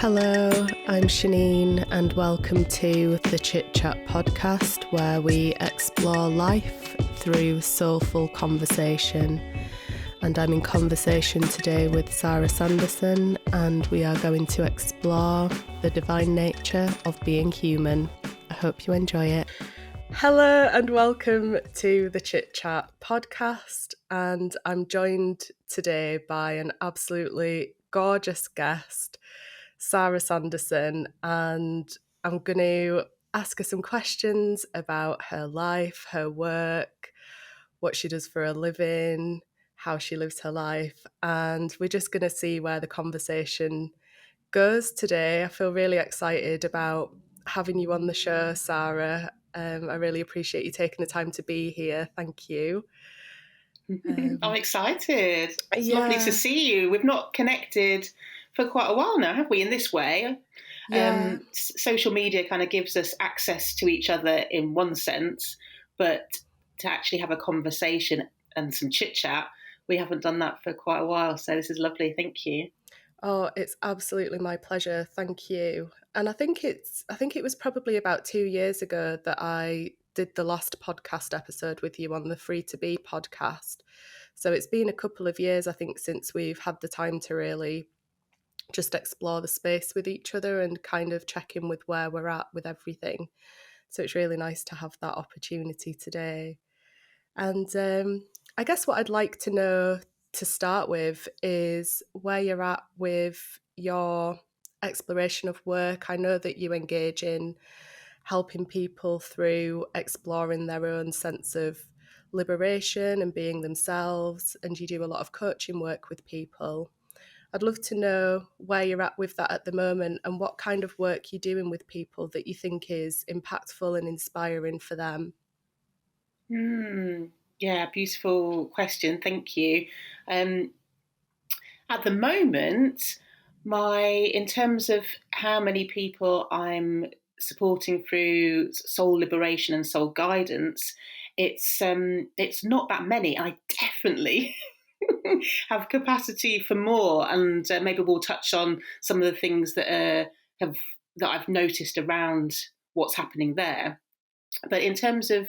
Hello, I'm Shanine and welcome to the Chit Chat podcast, where we explore life through soulful conversation. And I'm in conversation today with Sara Sanderson, and we are going to explore the divine nature of being human. I hope you enjoy it. Hello and welcome to the Chit Chat podcast, and I'm joined today by an absolutely gorgeous guest, Sara Sanderson, and I'm going to ask her some questions about her life, her work, what she does for a living, how she lives her life, and we're just going to see where the conversation goes today. I feel really excited about having you on the show, Sara. I really appreciate you taking the time to be here. Thank you. I'm excited. It's lovely to see you. We've not connected for quite a while now, have we, in this way? Yeah. Social media kind of gives us access to each other in one sense, but to actually have a conversation and some chit-chat, we haven't done that for quite a while. So this is lovely. Thank you. Oh, it's absolutely my pleasure. Thank you. And I think it was probably about 2 years ago that I did the last podcast episode with you on the Free to Be podcast. So it's been a couple of years, I think, since we've had the time to really just explore the space with each other and kind of check in with where we're at with everything. So it's really nice to have that opportunity today. And I guess what I'd like to know to start with is where you're at with your exploration of work. I know that you engage in helping people through exploring their own sense of liberation and being themselves, and you do a lot of coaching work with people. I'd love to know where you're at with that at the moment and what kind of work you're doing with people that you think is impactful and inspiring for them. Yeah, beautiful question. Thank you. At the moment, in terms of how many people I'm supporting through soul liberation and soul guidance, it's not that many. I definitely have capacity for more, and maybe we'll touch on some of the things that I've noticed around what's happening there. But in terms of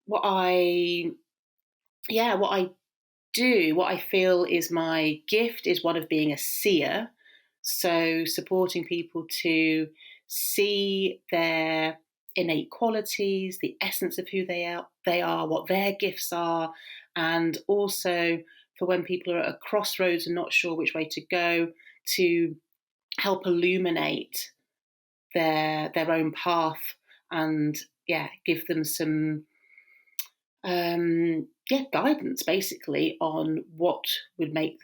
what I do, what I feel is my gift is one of being a seer. So supporting people to see their innate qualities, the essence of who they are, what their gifts are, and also for when people are at a crossroads and not sure which way to go, to help illuminate their own path and give them some guidance basically on what would make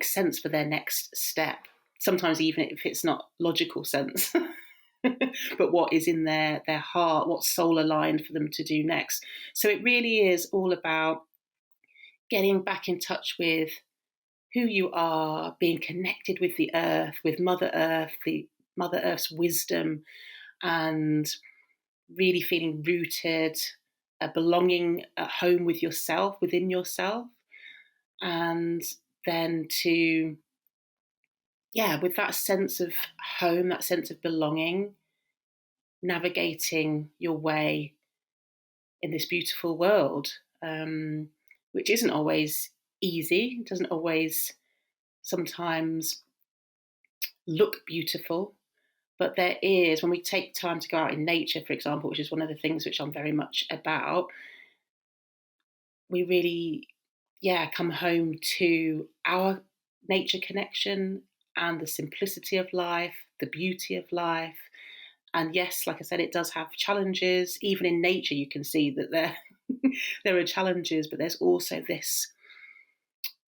sense for their next step. Sometimes even if it's not logical sense, but what is in their heart, what's soul aligned for them to do next. So it really is all about getting back in touch with who you are, being connected with the earth, with Mother Earth, the Mother Earth's wisdom, and really feeling rooted, belonging at home with yourself, within yourself, and then with that sense of home, that sense of belonging, navigating your way in this beautiful world, which isn't always easy. It doesn't always sometimes look beautiful, but there is, when we take time to go out in nature, for example, which is one of the things which I'm very much about, we really, come home to our nature connection and the simplicity of life, the beauty of life. And yes, like I said, it does have challenges. Even in nature, you can see that there are challenges, but there's also this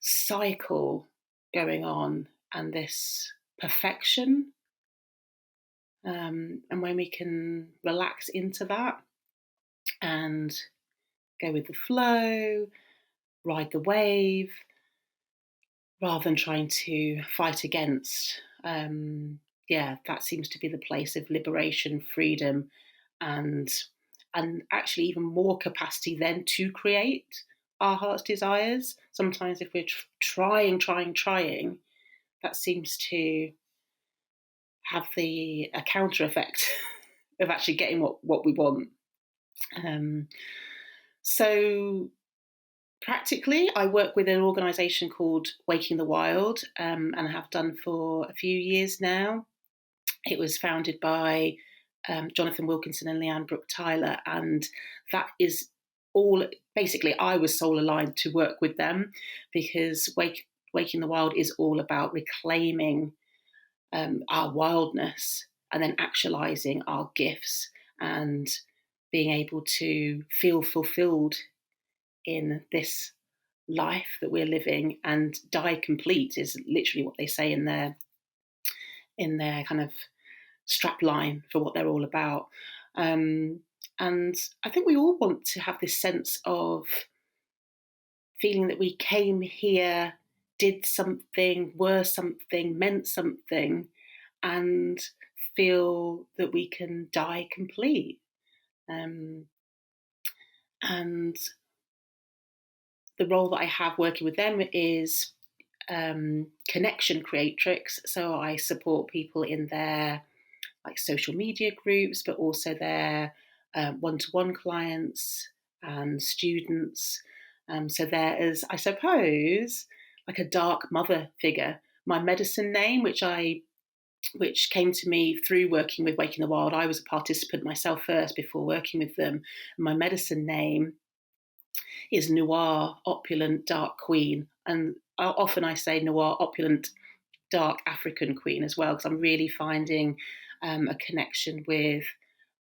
cycle going on and this perfection. And when we can relax into that and go with the flow, ride the wave, rather than trying to fight against, that seems to be the place of liberation, freedom, and actually even more capacity then to create our heart's desires. Sometimes if we're trying, that seems to have a counter effect of actually getting what we want. So practically, I work with an organisation called Waking the Wild, and I have done for a few years now. It was founded by Jonathan Wilkinson and Leanne Brooke Tyler, and that is all. Basically, I was soul aligned to work with them because Waking the Wild is all about reclaiming our wildness and then actualizing our gifts and being able to feel fulfilled in this life that we're living and die complete is literally what they say in their kind of strap line for what they're all about. And I think we all want to have this sense of feeling that we came here, did something, were something, meant something, and feel that we can die complete. And the role that I have working with them is Connection Creatrix. So I support people in their like social media groups, but also their one-to-one clients and students. So there is, I suppose, like a dark mother figure. My medicine name, which came to me through working with Waking the Wild. I was a participant myself first before working with them. And my medicine name is Noir, Opulent Dark Queen. And often I say Noir, Opulent Dark African Queen as well, because I'm really finding a connection with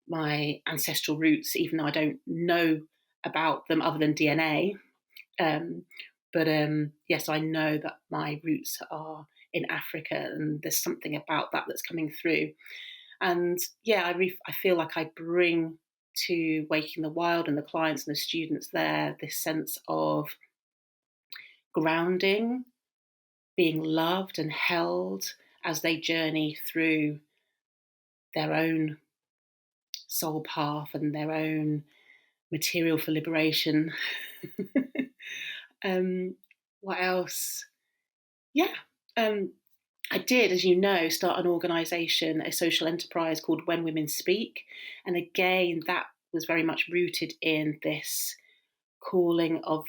my ancestral roots, even though I don't know about them other than DNA. But yes, I know that my roots are in Africa, and there's something about that that's coming through. And yeah, I feel like I bring to Waking the Wild and the clients and the students there this sense of grounding, being loved and held as they journey through their own soul path and their own material for liberation. What else? Yeah. I did, as you know, start an organisation, a social enterprise called When Women Speak. And again, that was very much rooted in this calling of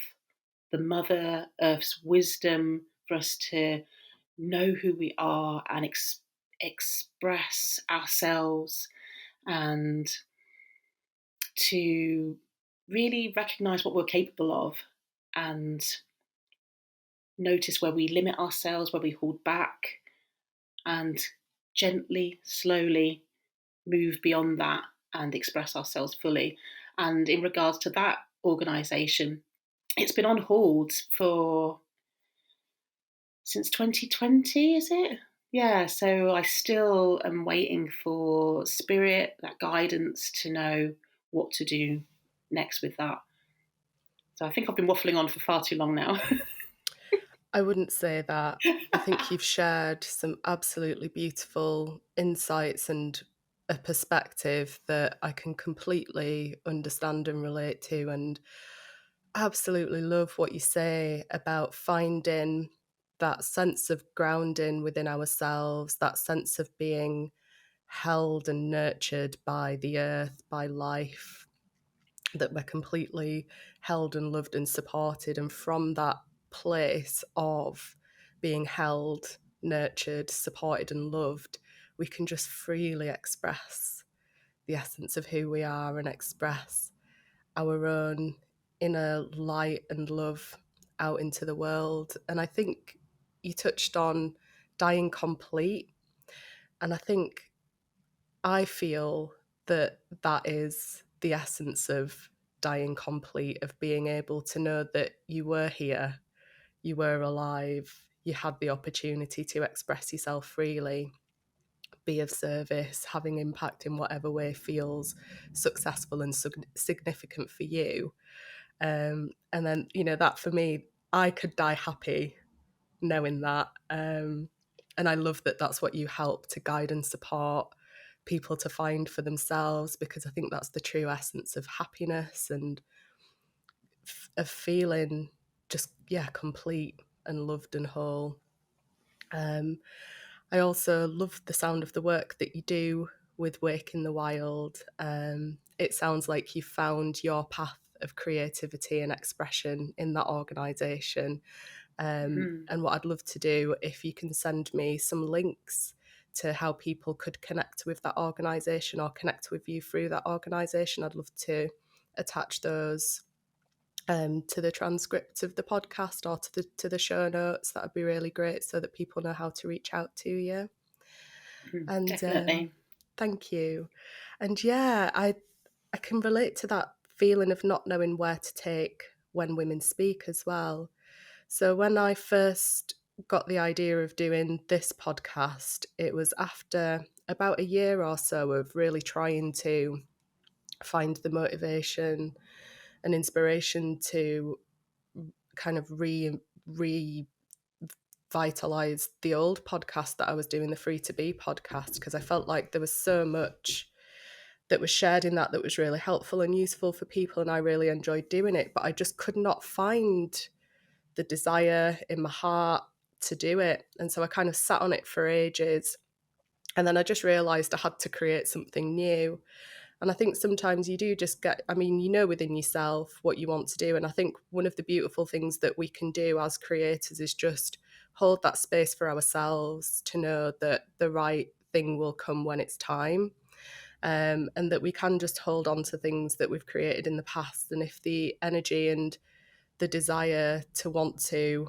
the Mother Earth's wisdom for us to know who we are and express ourselves and to really recognise what we're capable of and notice where we limit ourselves, where we hold back, and gently, slowly move beyond that and express ourselves fully. And in regards to that organisation, it's been on hold since 2020, is it? Yeah, so I still am waiting for spirit, that guidance to know what to do next with that. So I think I've been waffling on for far too long now. I wouldn't say that. I think you've shared some absolutely beautiful insights and a perspective that I can completely understand and relate to, and absolutely love what you say about finding that sense of grounding within ourselves, that sense of being held and nurtured by the earth, by life, that we're completely held and loved and supported. And from that place of being held, nurtured, supported, and loved, we can just freely express the essence of who we are and express our own inner light and love out into the world. And I think you touched on dying complete. And I feel that that is the essence of dying complete, of being able to know that you were here, you were alive, you had the opportunity to express yourself freely, be of service, having impact in whatever way feels successful and significant for you. And then, that for me, I could die happy knowing that. And I love that that's what you help to guide and support people to find for themselves, because I think that's the true essence of happiness and of feeling just, complete and loved and whole. I also love the sound of the work that you do with Wake in the Wild. It sounds like you found your path of creativity and expression in that organisation. And what I'd love to do, if you can send me some links to how people could connect with that organisation or connect with you through that organisation, I'd love to attach those to the transcript of the podcast or to the show notes. That would be really great, so that people know how to reach out to you. And Definitely. thank you. And yeah, I can relate to that feeling of not knowing where to take when women speak as well. So when I first got the idea of doing this podcast, it was after about a year or so of really trying to find the motivation and inspiration to kind of revitalize the old podcast that I was doing, the Free to Be podcast, because I felt like there was so much that was shared in that was really helpful and useful for people, and I really enjoyed doing it, but I just could not find the desire in my heart to do it. And so I kind of sat on it for ages, and then I just realized I had to create something new. And I think sometimes you do just get, I mean, you know within yourself what you want to do. And I think one of the beautiful things that we can do as creators is just hold that space for ourselves to know that the right thing will come when it's time. And that we can just hold on to things that we've created in the past. And if the energy and the desire to want to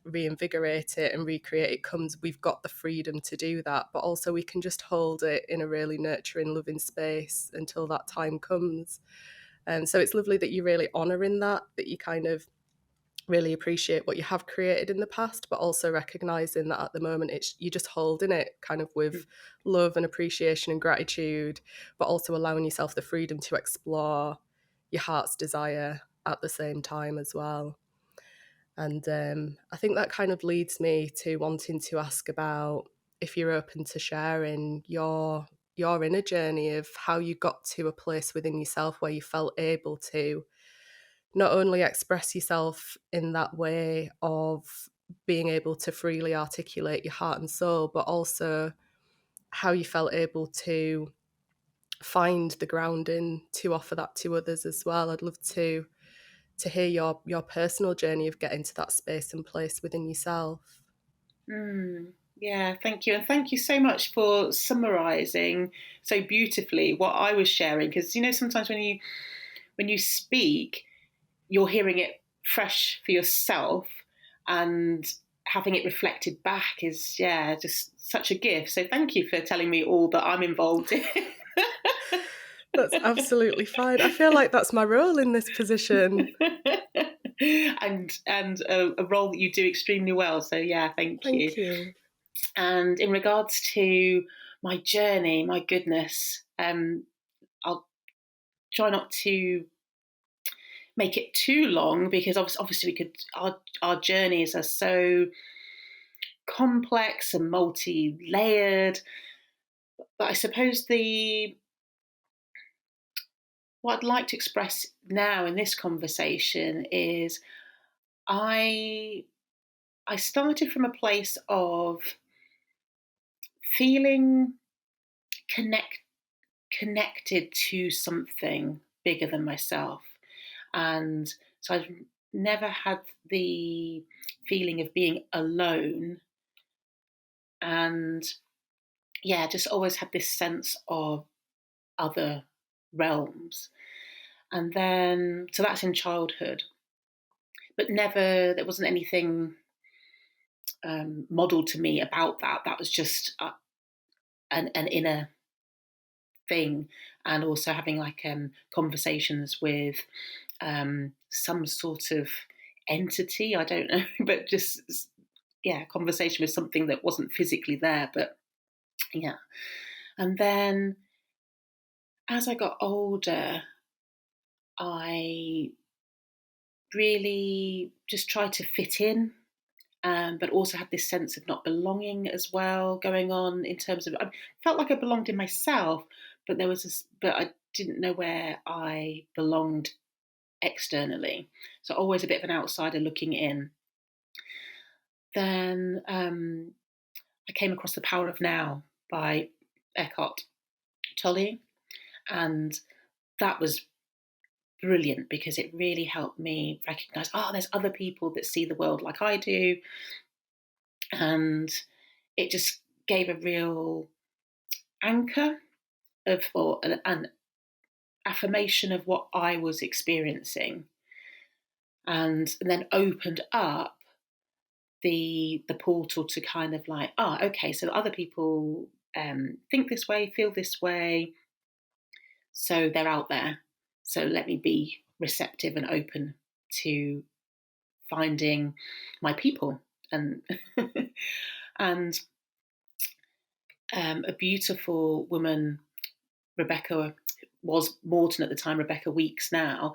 reinvigorate it and recreate it comes, we've got the freedom to do that, but also we can just hold it in a really nurturing, loving space until that time comes. And so it's lovely that you're really honouring that you kind of really appreciate what you have created in the past, but also recognising that at the moment it's you're just holding it kind of with love and appreciation and gratitude, but also allowing yourself the freedom to explore your heart's desire at the same time as well. And I think that kind of leads me to wanting to ask about if you're open to sharing your inner journey of how you got to a place within yourself where you felt able to not only express yourself in that way of being able to freely articulate your heart and soul, but also how you felt able to find the grounding to offer that to others as well. I'd love to hear your personal journey of getting to that space and place within yourself. Yeah, thank you. And thank you so much for summarising so beautifully what I was sharing. Because, sometimes when you speak, you're hearing it fresh for yourself, and having it reflected back is, just such a gift. So thank you for telling me all that I'm involved in. That's absolutely fine. I feel like that's my role in this position. and a role that you do extremely well. So thank you. Thank you. And in regards to my journey, my goodness, I'll try not to make it too long, because obviously our journeys are so complex and multi-layered. But I suppose what I'd like to express now in this conversation is I started from a place of feeling connected to something bigger than myself. And so I've never had the feeling of being alone. And just always had this sense of other realms. And then, so that's in childhood. But there wasn't anything modeled to me about that. That was just an inner thing. And also having conversations with some sort of entity, I don't know, but just conversation with something that wasn't physically there. But and then as I got older, I really just tried to fit in, but also had this sense of not belonging as well going on, in terms of I felt like I belonged in myself, but but I didn't know where I belonged externally. So always a bit of an outsider looking in. Then I came across The Power of Now by Eckhart Tolle, and that was brilliant because it really helped me recognize, there's other people that see the world like I do. And it just gave a real anchor or an affirmation of what I was experiencing, and then opened up the portal to kind of like, okay, so other people think this way, feel this way, so they're out there. So let me be receptive and open to finding my people. And and a beautiful woman, Rebecca, was Morton at the time, Rebecca Weeks now.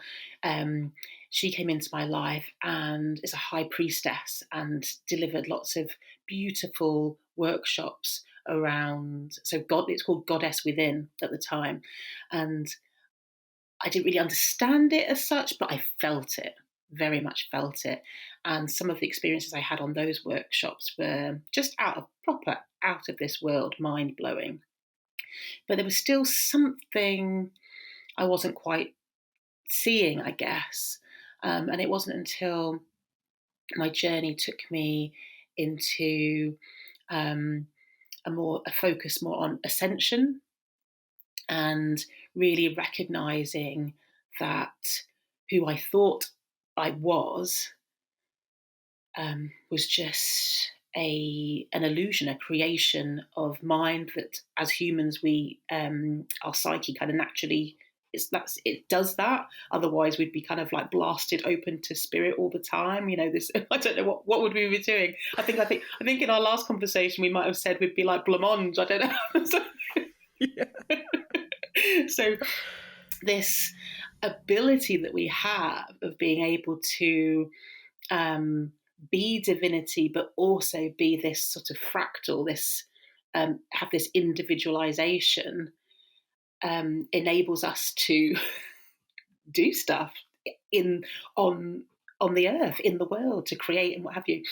She came into my life and is a high priestess and delivered lots of beautiful workshops around. So it's called Goddess Within at the time. And I didn't really understand it as such, but I felt it, very much felt it. And some of the experiences I had on those workshops were just out of this world, mind blowing. But there was still something I wasn't quite seeing, I guess. And it wasn't until my journey took me into a focus more on ascension, and really recognizing that who I thought I was just an illusion, a creation of mind that, as humans, we our psyche kind of naturally it does that. Otherwise, we'd be kind of like blasted open to spirit all the time. This I don't know what would we be doing. I think in our last conversation we might have said we'd be like blancmange. I don't know. So this ability that we have of being able to be divinity, but also be this sort of fractal, this have this individualization, enables us to do stuff on the earth, in the world, to create and what have you.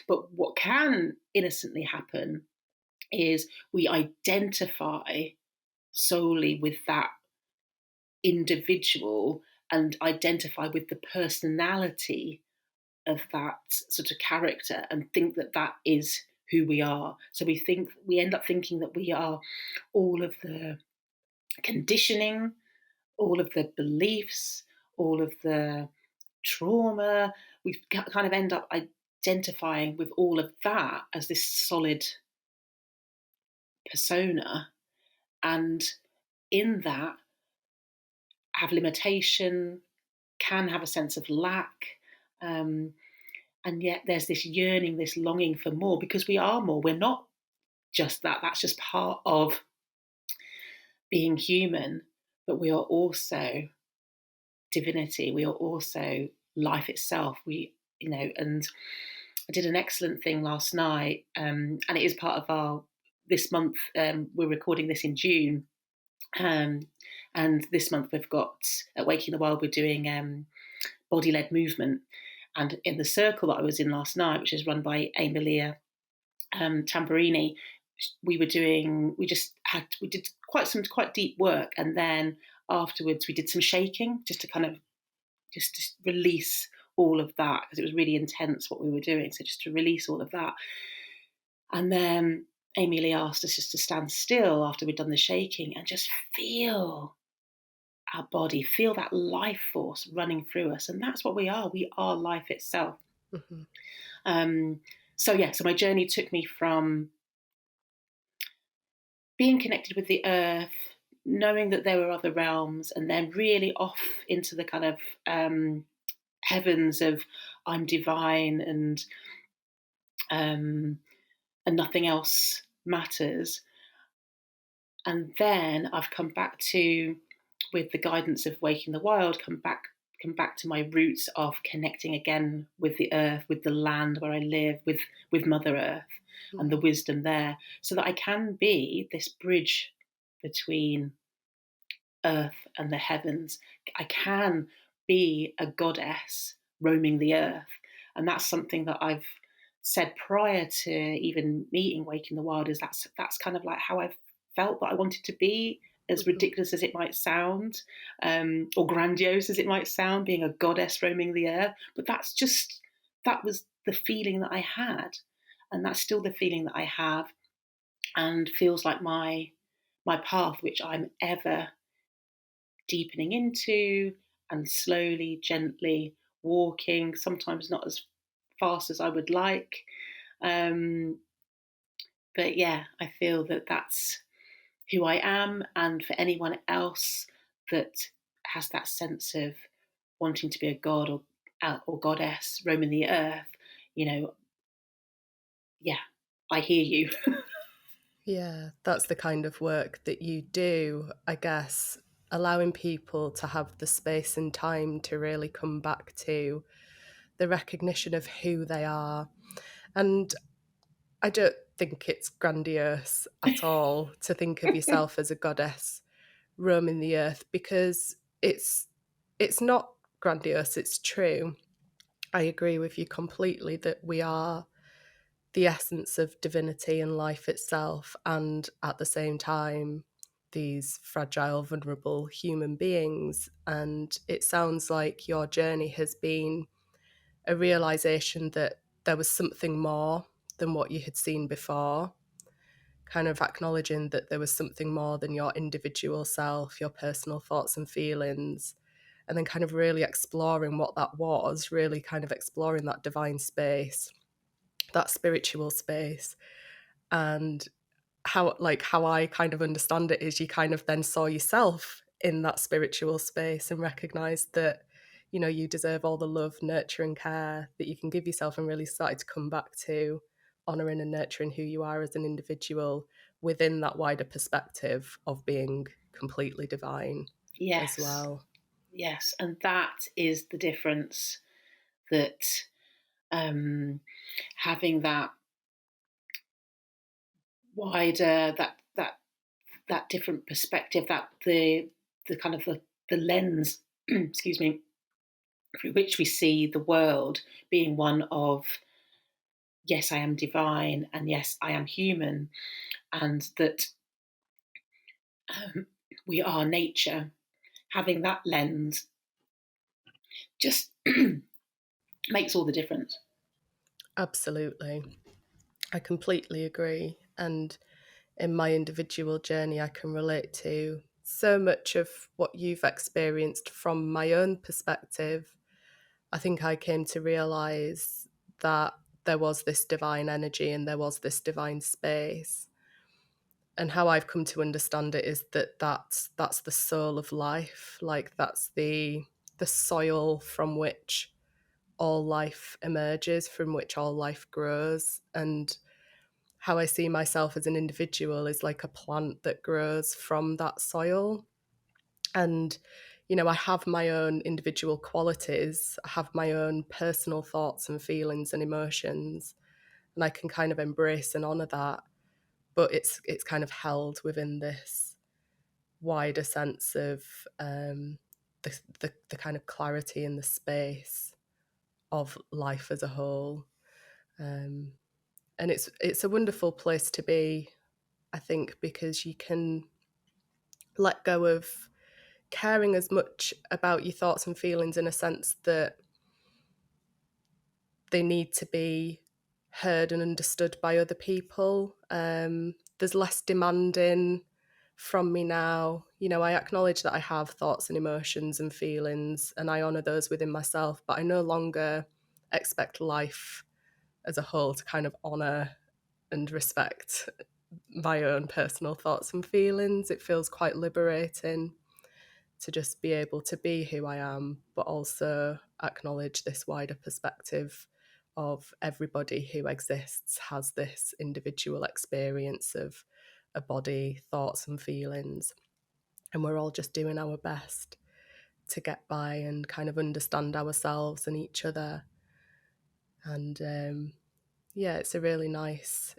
But what can innocently happen is we identify solely with that individual and identify with the personality of that sort of character and think that that is who we are. So we end up thinking that we are all of the conditioning, all of the beliefs, all of the trauma. We kind of end up identifying with all of that as this solid persona, and in that have limitation, can have a sense of lack, and yet there's this yearning, this longing for more, because we are more. We're not just that. That's just part of being human, but we are also divinity. We are also life itself. And I did an excellent thing last night, and it is part of our this month. We're recording this in June, and this month we've got at Waking the Wild, we're doing body-led movement. And in the circle that I was in last night, which is run by Emilia Tamburini, we did quite deep work, and then afterwards we did some shaking just to release all of that, because it was really intense what we were doing. So just to release all of that. And then Amy asked us just to stand still after we'd done the shaking and just feel our body, feel that life force running through us. And that's what we are. We are life itself. Mm-hmm. So my journey took me from being connected with the earth, knowing that there were other realms, and then really off into the kind of heavens of I'm divine and nothing else matters. And then I've come back to, with the guidance of Waking the Wild, come back to my roots of connecting again with the earth, with the land where I live, with Mother Earth, and the wisdom there, so that I can be this bridge between earth and the heavens. I can be a goddess roaming the earth. And that's something that I've said prior to even meeting Waking the Wild is that's kind of like how I felt that I wanted to be, as ridiculous as it might sound, or grandiose as it might sound, being a goddess roaming the earth. But that was the feeling that I had, and that's still the feeling that I have, and feels like my path, which I'm ever deepening into and slowly, gently walking. Sometimes not as fast as I would like. Um, but yeah, I feel that that's who I am. And for anyone else that has that sense of wanting to be a god or goddess roaming the earth, you know, yeah, I hear you. Yeah, that's the kind of work that you do, I guess, allowing people to have the space and time to really come back to the recognition of who they are. And I don't think it's grandiose at all to think of yourself as a goddess roaming the earth, because it's not grandiose, it's true. I agree with you completely that we are the essence of divinity and life itself, and at the same time, these fragile, vulnerable human beings. And it sounds like your journey has been a realization that there was something more than what you had seen before, kind of acknowledging that there was something more than your individual self, your personal thoughts and feelings, and then kind of really exploring what that was, really kind of exploring that divine space, that spiritual space. And how I kind of understand it is you kind of then saw yourself in that spiritual space and recognized that, you know, you deserve all the love, nurture and care that you can give yourself, and really started to come back to honoring and nurturing who you are as an individual within that wider perspective of being completely divine as Yes, well. yes, and that is the difference, that um, having that wider, that different perspective, that the kind of the lens, excuse me, through which we see the world, being one of, yes, I am divine, and yes, I am human, and that um, we are nature. Having that lens just makes all the difference. Absolutely. I completely agree. And in my individual journey, I can relate to so much of what you've experienced from my own perspective. I think I came to realize that there was this divine energy and there was this divine space. And how I've come to understand it is that that's the soul of life. Like that's the soil from which all life emerges, from which all life grows. And how I see myself as an individual is like a plant that grows from that soil. And, you know, I have my own individual qualities, I have my own personal thoughts and feelings and emotions, and I can kind of embrace and honour that. But it's kind of held within this wider sense of the kind of clarity and the space of life as a whole. And it's a wonderful place to be, I think, because you can let go of caring as much about your thoughts and feelings in a sense that they need to be heard and understood by other people. There's less demanding from me now. You know, I acknowledge that I have thoughts and emotions and feelings, and I honour those within myself, but I no longer expect life as a whole to kind of honour and respect my own personal thoughts and feelings. It feels quite liberating to just be able to be who I am, but also acknowledge this wider perspective of everybody who exists has this individual experience of a body, thoughts, and feelings. And we're all just doing our best to get by and kind of understand ourselves and each other. And yeah, it's a really nice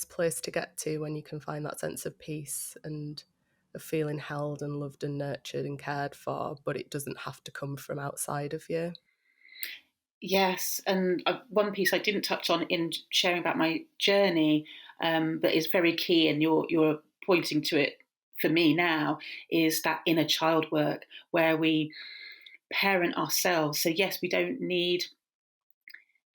place to get to when you can find that sense of peace and of feeling held and loved and nurtured and cared for, but it doesn't have to come from outside of you. Yes, and one piece I didn't touch on in sharing about my journey, but is very key, and you're pointing to it for me now, is that inner child work where we parent ourselves. So yes, we don't need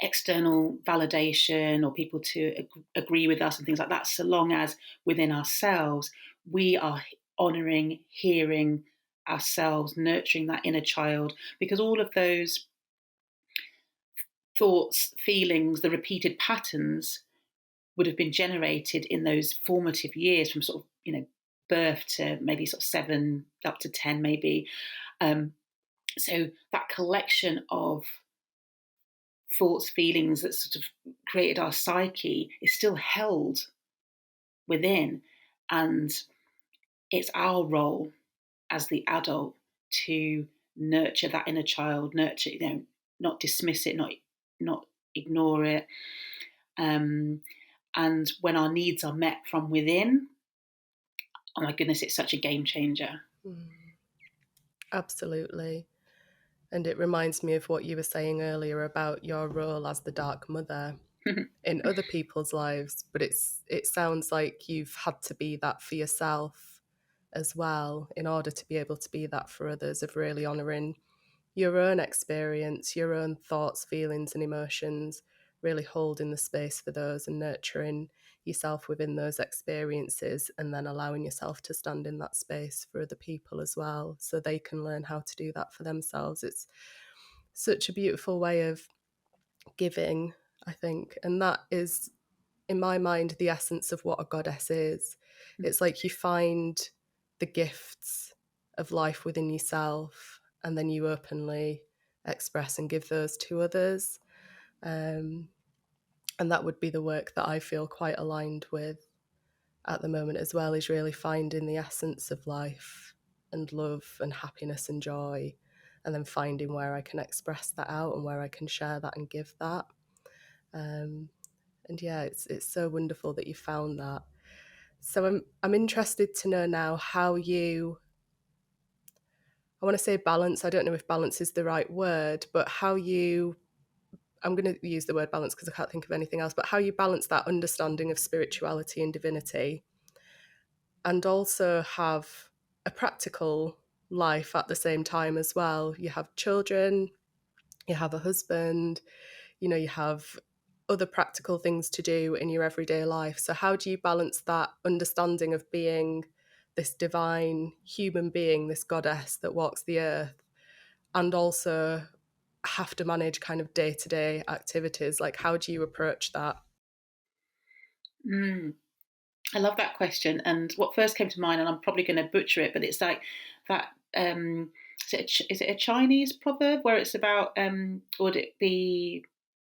external validation or people to agree with us and things like that, so long as within ourselves we are honoring, hearing ourselves, nurturing that inner child, because all of those thoughts, feelings, the repeated patterns would have been generated in those formative years from sort of, birth to maybe sort of 7 up to 10 maybe. So that collection of thoughts, feelings that sort of created our psyche is still held within. And it's our role as the adult to nurture that inner child, nurture, not dismiss it, not ignore it. And when our needs are met from within, oh my goodness, it's such a game changer. Absolutely. And it reminds me of what you were saying earlier about your role as the dark mother in other people's lives, but it sounds like you've had to be that for yourself as well in order to be able to be that for others, of really honouring your own experience, your own thoughts, feelings and emotions, really holding the space for those and nurturing yourself within those experiences, and then allowing yourself to stand in that space for other people as well, so they can learn how to do that for themselves. It's such a beautiful way of giving, I think. And that is, in my mind, the essence of what a goddess is. It's like you find the gifts of life within yourself, and then you openly express and give those to others. And that would be the work that I feel quite aligned with at the moment as well, is really finding the essence of life and love and happiness and joy, and then finding where I can express that out and where I can share that and give that. And yeah, it's so wonderful that you found that. So I'm interested to know now how you, I want to say balance, I don't know if balance is the right word, but how you, I'm going to use the word balance because I can't think of anything else, but how you balance that understanding of spirituality and divinity, and also have a practical life at the same time as well. You have children, you have a husband, you have other practical things to do in your everyday life. So how do you balance that understanding of being this divine human being, this goddess that walks the earth, and also have to manage kind of day-to-day activities? Like, how do you approach that? I love that question. And what first came to mind, and I'm probably going to butcher it, but it's like that. Is it a Chinese proverb where it's about? Would it be?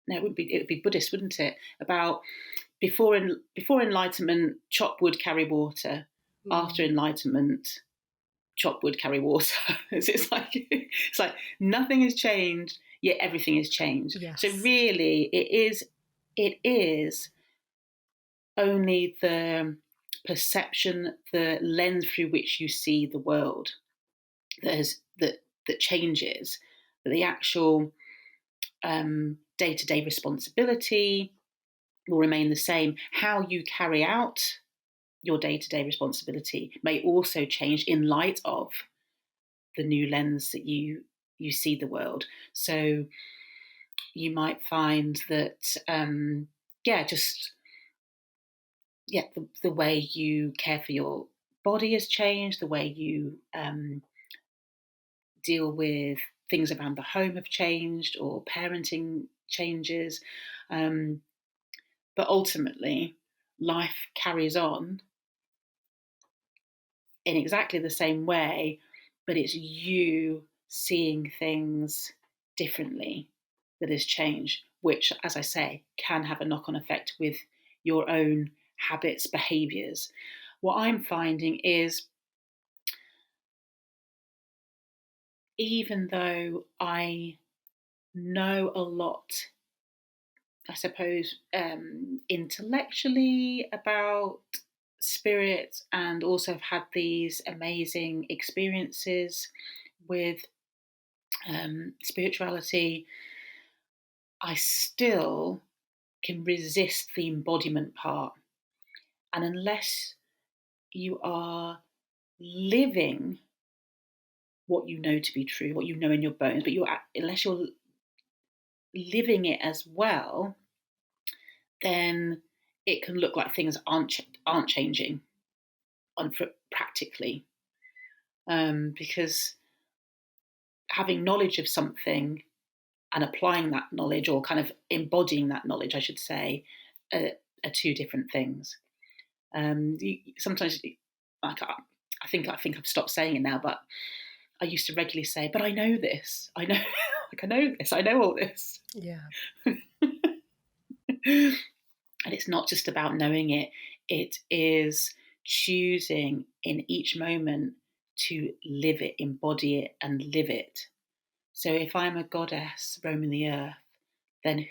No, it wouldn't be. It would be Buddhist, wouldn't it? About before enlightenment, chop wood, carry water. After enlightenment, chop wood, carry water. It's like nothing has changed, yet everything has changed. Yes. So really, it is only the perception, the lens through which you see the world that changes, but the actual day-to-day responsibility will remain the same. How you carry out your day-to-day responsibility may also change in light of the new lens that you see the world. So you might find that the way you care for your body has changed, the way you deal with things around the home have changed, or parenting changes. But ultimately, life carries on in exactly the same way, but it's you seeing things differently that has changed, which, as I say, can have a knock-on effect with your own habits, behaviours. What I'm finding is, even though I know a lot, I suppose, intellectually about spirit, and also have had these amazing experiences with spirituality, I still can resist the embodiment part. And unless you are living what you know to be true, what you know in your bones, but unless you're living it as well, then it can look like things aren't changing practically, because having knowledge of something and applying that knowledge, or kind of embodying that knowledge, I should say, are two different things. Sometimes, like, I think I've stopped saying it now, but I used to regularly say, "But I know this. I know, like I know this. I know all this." Yeah. And it's not just about knowing it; it is choosing in each moment to live it, embody it, and live it. So if I'm a goddess roaming the earth, then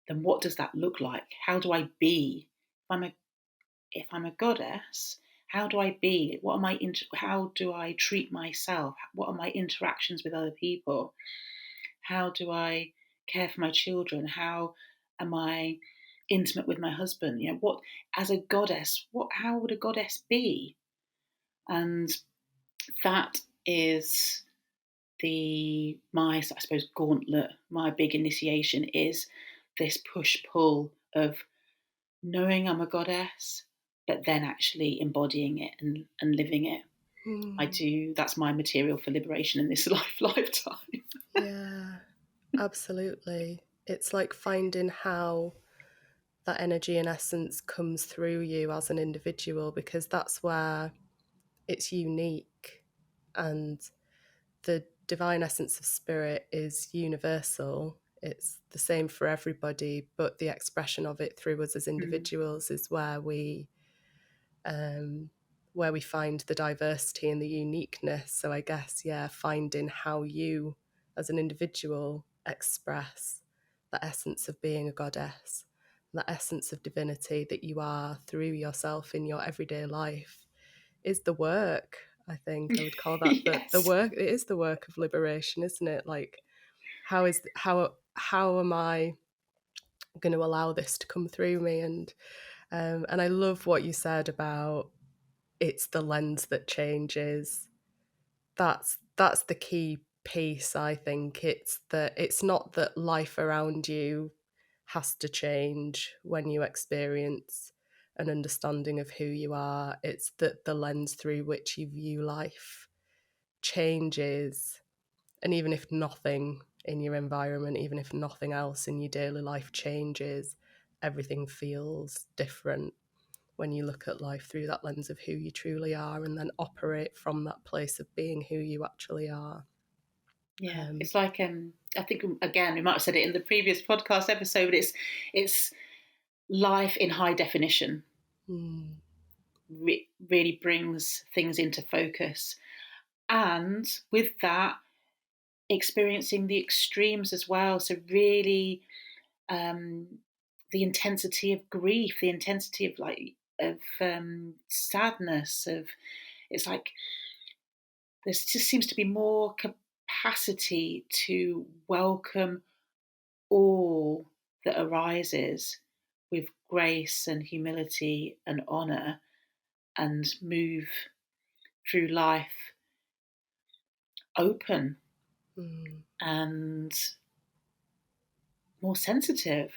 then what does that look like? How do I be? If I'm a goddess, how do I be? How do I treat myself? What are my interactions with other people? How do I care for my children? How am I intimate with my husband? What, as a goddess, how would a goddess be? And that is I suppose, gauntlet. My big initiation is this push pull of knowing I'm a goddess, but then actually embodying it and living it. That's my material for liberation in this lifetime. Yeah, absolutely. It's like finding how that energy and essence comes through you as an individual, because that's where it's unique, and the divine essence of spirit is universal. It's the same for everybody, but the expression of it through us as individuals is where we find the diversity and the uniqueness. So I guess, yeah, finding how you as an individual express the essence of being a goddess, the essence of divinity that you are through yourself in your everyday life, is the work. I think I would call that Yes. the work. It is the work of liberation, isn't it? Like, how am I going to allow this to come through me? And I love what you said about it's the lens that changes. That's the key piece, I think. It's not that life around you has to change when you experience an understanding of who you are. It's that the lens through which you view life changes. And even if nothing in your environment, even if nothing else in your daily life changes, everything feels different when you look at life through that lens of who you truly are, and then operate from that place of being who you actually are. Yeah, it's like, I think, again, we might have said it in the previous podcast episode, but it's life in high definition. Really brings things into focus, and with that, experiencing the extremes as well. So really, the intensity of grief, the intensity of sadness, it's like there just seems to be more capacity to welcome all that arises with grace and humility and honor, and move through life open and more sensitive.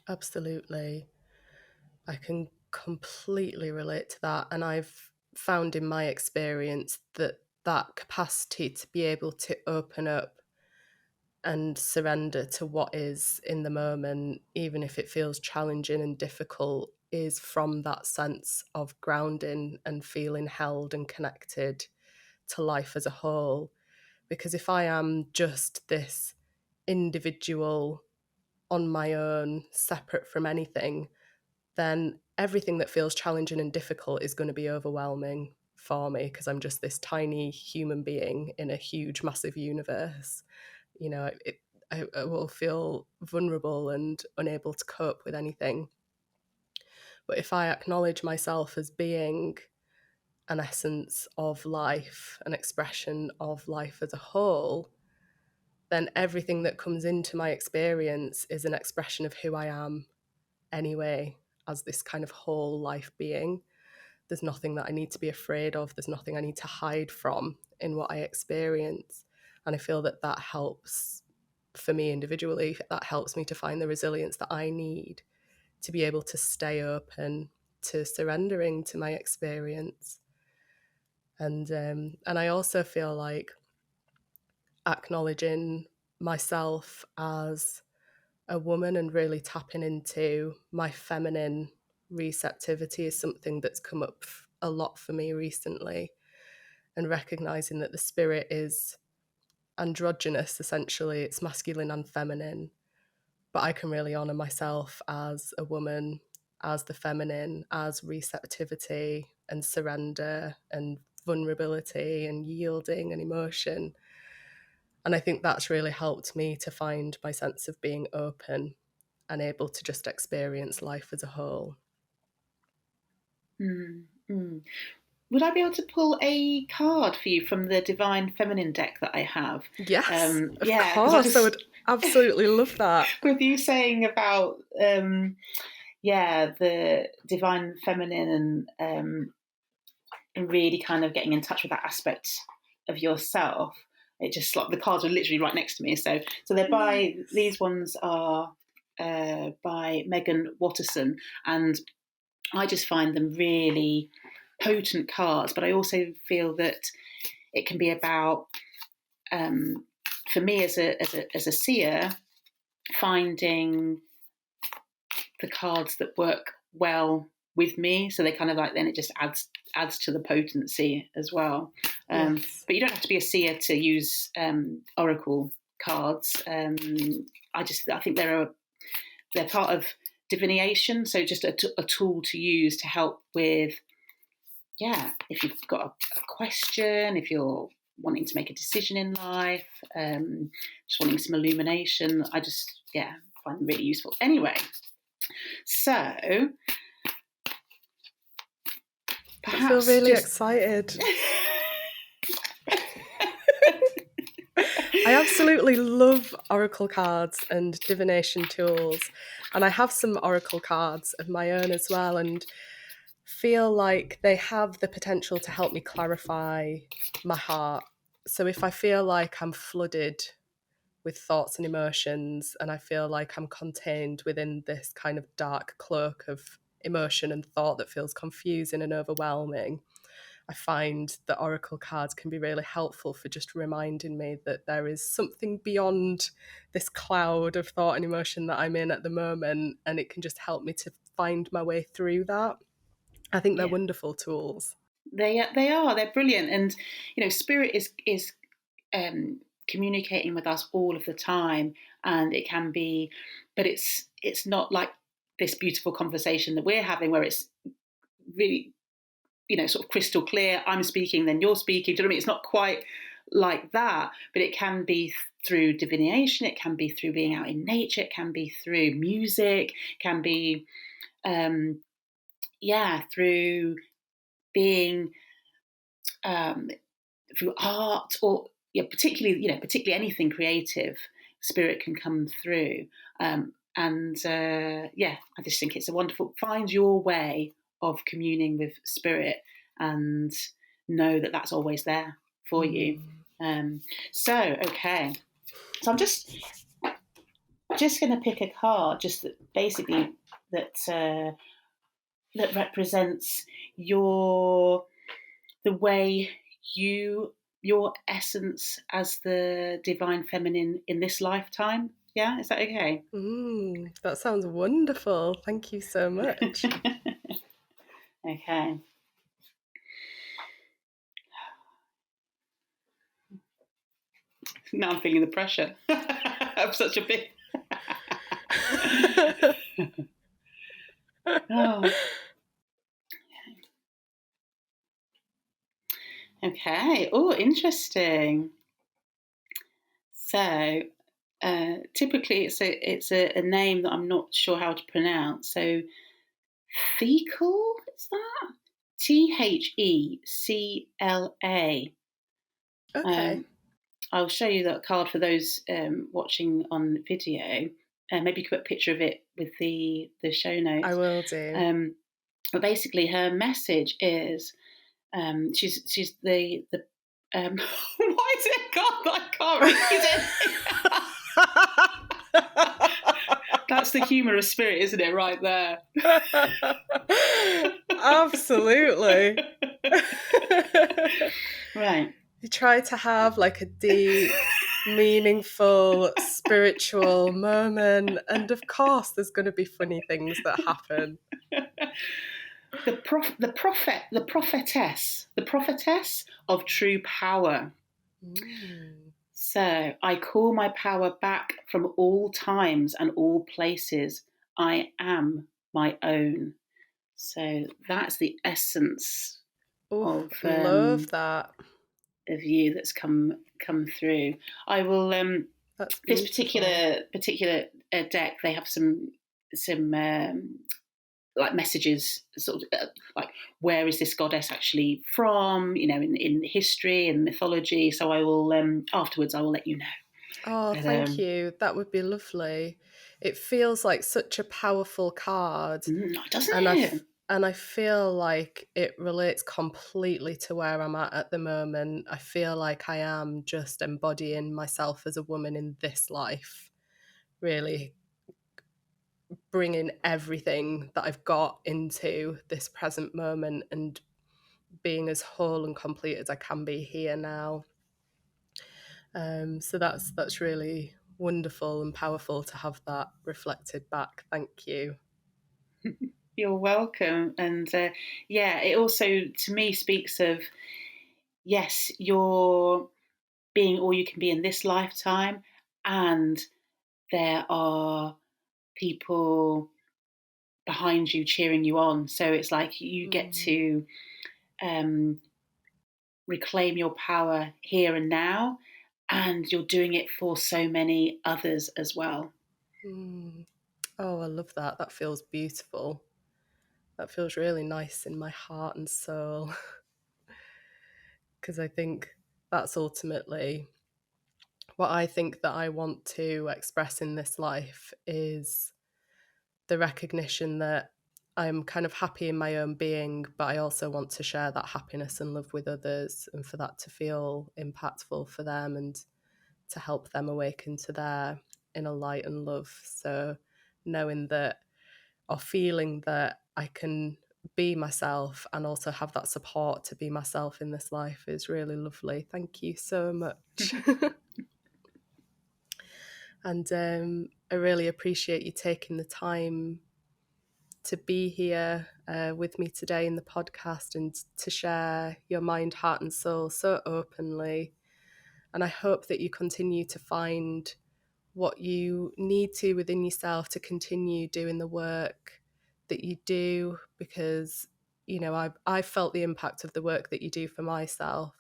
Absolutely. I can completely relate to that. And I've found in my experience that capacity to be able to open up and surrender to what is in the moment, even if it feels challenging and difficult, is from that sense of grounding and feeling held and connected to life as a whole. Because if I am just this individual on my own, separate from anything, then everything that feels challenging and difficult is going to be overwhelming for me, because I'm just this tiny human being in a huge, massive universe. I will feel vulnerable and unable to cope with anything. But if I acknowledge myself as being an essence of life, an expression of life as a whole, then everything that comes into my experience is an expression of who I am anyway, as this kind of whole life being. There's nothing that I need to be afraid of. There's nothing I need to hide from in what I experience. And I feel that that helps for me individually. That helps me to find the resilience that I need to be able to stay open to surrendering to my experience. And I also feel like acknowledging myself as a woman and really tapping into my feminine receptivity is something that's come up a lot for me recently, and recognizing that the spirit is androgynous, essentially it's masculine and feminine, but I can really honor myself as a woman, as the feminine, as receptivity and surrender and vulnerability and yielding and emotion. And I think that's really helped me to find my sense of being open and able to just experience life as a whole. Would I be able to pull a card for you from the Divine Feminine deck that I have? Yes, of yeah, course. I would absolutely love that. With you saying about, the Divine Feminine and really kind of getting in touch with that aspect of yourself, it just like the cards are literally right next to me. So they're by, these ones are by Megan Watterson, and I just find them really potent cards. But I also feel that it can be about, for me as a seer, finding the cards that work well with me. So they kind of like, then it just adds to the potency as well. Yes. But you don't have to be a seer to use oracle cards. I think they're part of divination, so just a tool to use to help with, if you've got a question, if you're wanting to make a decision in life, just wanting some illumination. I just find them really useful. Anyway, so perhaps I feel really excited. I absolutely love oracle cards and divination tools, and I have some oracle cards of my own as well, and feel like they have the potential to help me clarify my heart. So if I feel like I'm flooded with thoughts and emotions, and I feel like I'm contained within this kind of dark cloak of emotion and thought that feels confusing and overwhelming, I find that oracle cards can be really helpful for just reminding me that there is something beyond this cloud of thought and emotion that I'm in at the moment, and it can just help me to find my way through that. I think they're wonderful tools. They are. They're brilliant, and spirit is communicating with us all of the time, and it can be, but it's not like this beautiful conversation that we're having where it's really sort of crystal clear. I'm speaking, then you're speaking. Do you know what I mean? It's not quite like that, but it can be through divination. It can be through being out in nature. It can be through music. It can be through being through art, or particularly anything creative. Spirit can come through, I just think it's a wonderful, find your way of communing with spirit and know that that's always there for you. Okay, so I'm just going to pick a card just that basically that represents the way your essence as the divine feminine in this lifetime. Yeah, is that okay? That sounds wonderful. Thank you so much. Okay. Now I'm feeling the pressure of such a big. Oh. Okay. Oh, interesting. So, typically it's a name that I'm not sure how to pronounce. So, Thecla, is that? Thecla. Okay. I'll show you that card for those watching on video. Maybe you could put a picture of it with the show notes. I will do. But basically, her message is she's the why is it God? I can't read it. That's the humorous spirit, isn't it? Right there. Absolutely. Right. You try to have like a deep, meaningful, spiritual moment, and of course there's going to be funny things that happen. The prophetess of true power. So I call my power back from all times and all places. I am my own. So that's the essence of love that of you that's come through. I will that's this particular deck. They have some like messages, sort of like, where is this goddess actually from? You know, in history and mythology. So I will afterwards. I will let you know. Oh, but, thank you. That would be lovely. It feels like such a powerful card, doesn't it? And I feel like it relates completely to where I'm at the moment. I feel like I am just embodying myself as a woman in this life, really bringing everything that I've got into this present moment and being as whole and complete as I can be here now. So that's really wonderful and powerful to have that reflected back. Thank you. You're welcome. And it also to me speaks of, yes, you're being all you can be in this lifetime, and there are people behind you cheering you on. So it's like you get to reclaim your power here and now, and you're doing it for so many others as well. Oh, I love that. That feels beautiful. That feels really nice in my heart and soul. Because I think that's ultimately what I think that I want to express in this life, is the recognition that I'm kind of happy in my own being, but I also want to share that happiness and love with others, and for that to feel impactful for them and to help them awaken to their inner light and love. So knowing that, or feeling that I can be myself and also have that support to be myself in this life is really lovely. Thank you so much. And I really appreciate you taking the time to be here with me today in the podcast and to share your mind, heart and soul so openly. And I hope that you continue to find what you need to within yourself to continue doing the work that you do, because, you know, I felt the impact of the work that you do for myself.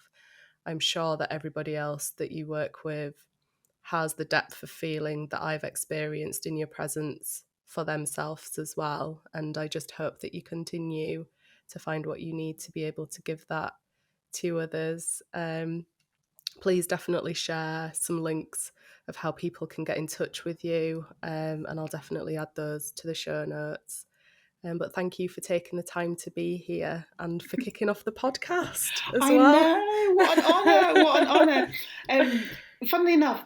I'm sure that everybody else that you work with has the depth of feeling that I've experienced in your presence for themselves as well. And I just hope that you continue to find what you need to be able to give that to others. Please definitely share some links of how people can get in touch with you, and I'll definitely add those to the show notes. But thank you for taking the time to be here and for kicking off the podcast as well. I know, what an honour, what an honour. Funnily enough,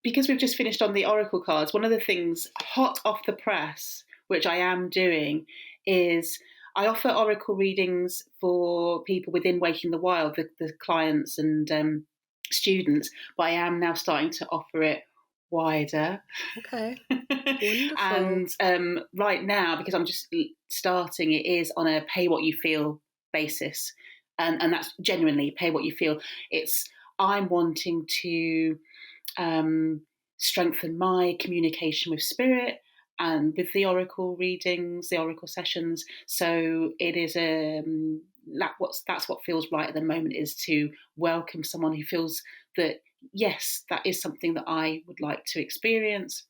because we've just finished on the oracle cards, one of the things hot off the press, which I am doing, is I offer oracle readings for people within Waking the Wild, the clients and students, but I am now starting to offer it wider. Okay. Wonderful. And right now, because I'm just starting, it is on a pay what you feel basis. And that's genuinely pay what you feel. I'm wanting to strengthen my communication with spirit and with the oracle readings, the oracle sessions. So it is that's what feels right at the moment, is to welcome someone who feels that, yes, that is something that I would like to experience.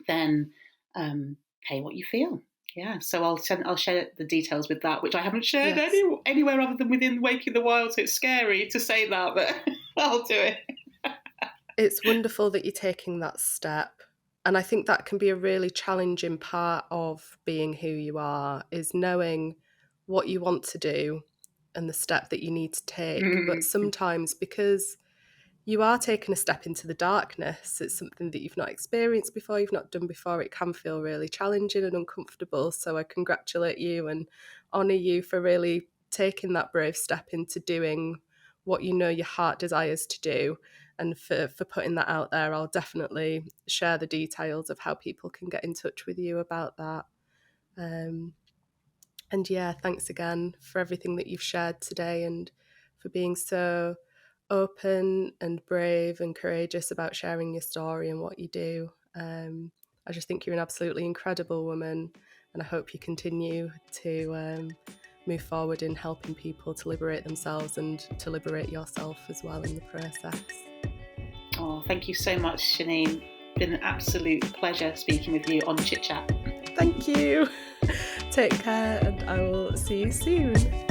Then pay what you feel. Yeah, so I'll share the details with that, which I haven't shared anywhere other than within Waking the Wild. So it's scary to say that, but I'll do it. It's wonderful that you're taking that step. And I think that can be a really challenging part of being who you are, is knowing what you want to do and the step that you need to take. But sometimes, because you are taking a step into the darkness, it's something that you've not experienced before, you've not done before, it can feel really challenging and uncomfortable. So I congratulate you and honour you for really taking that brave step into doing what you know your heart desires to do, and for putting that out there. I'll definitely share the details of how people can get in touch with you about that. And yeah, thanks again for everything that you've shared today, and for being so open and brave and courageous about sharing your story and what you do. I just think you're an absolutely incredible woman, and I hope you continue to move forward in helping people to liberate themselves and to liberate yourself as well in the process. Oh, thank you so much, Shanine. Been an absolute pleasure speaking with you on Chit Chat. Thank you. Take care, and I will see you soon.